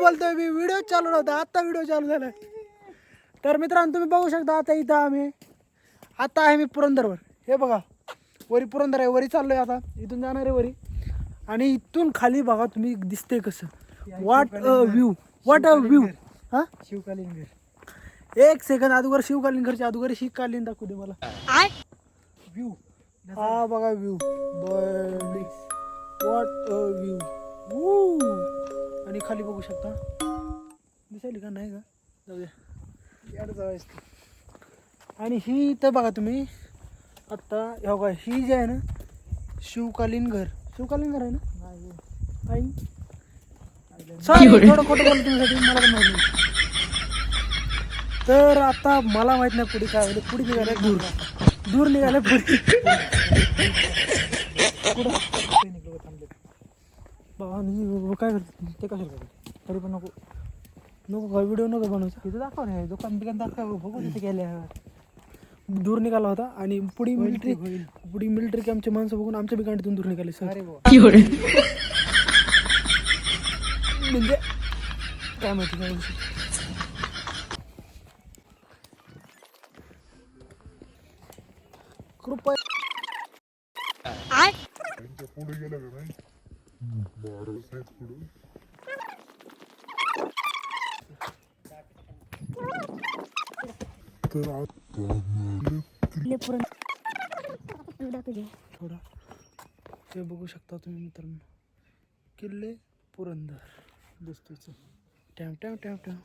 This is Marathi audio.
बोलतोय मी, व्हिडिओ चालू नव्हता, आता व्हिडिओ चालू झाला. तर मित्रांनो तुम्ही बघू शकता आता इथं आता आहे मी पुरंदरवर. हे बघा वरी पुरंदर आहे, वरी चाललोय आता, इथून जाणार आहे वरी. आणि इथून खाली बघा तुम्ही दिसते कसं, what a view, what a view. हा शिवकालीन घर. एक सेकंद अगोदर शिवकालीन घरच्या अगोदर शिवकालीन दाखवू दे मला. व्ह्यू. हा बघा व्ह्यू, व्हॉट अ व्ह्यू. आणि खाली बघू शकता, दिसायली का नाही का, जाऊ द्या. आणि ही इथं बघा तुम्ही आत्ता हो का, ही जी आहे ना शिवकालीन घर आहे ना. नाही सॉरी, थोडं खोटं बोलतो तुमच्यासाठी, मला पण माहिती नाही. तर आता मला माहित नाही पुढे काय होईल, पुढे निघाले दूर निघाले पुढे. बाबा काय करते ते, कशाला करते तरी पण नको व्हिडिओ नको बनवायचा. तिथं दाखव रे, दुकान दाखव, बघू तिथे गेल्या. दूर निघाला होता आणि पुढे मिलिटरी कॅम्पचे माणसं बघून आमच्या बिकांडीतून दूर निघाले सर. म्हणजे काय माहिती काय कृपया पुढे गेलं का नाही, थोडा ते बघू शकता तुम्ही मित्रांनो, किल्ले पुरंदर दिसतोच. टॅव टॅव टॅव टॅव.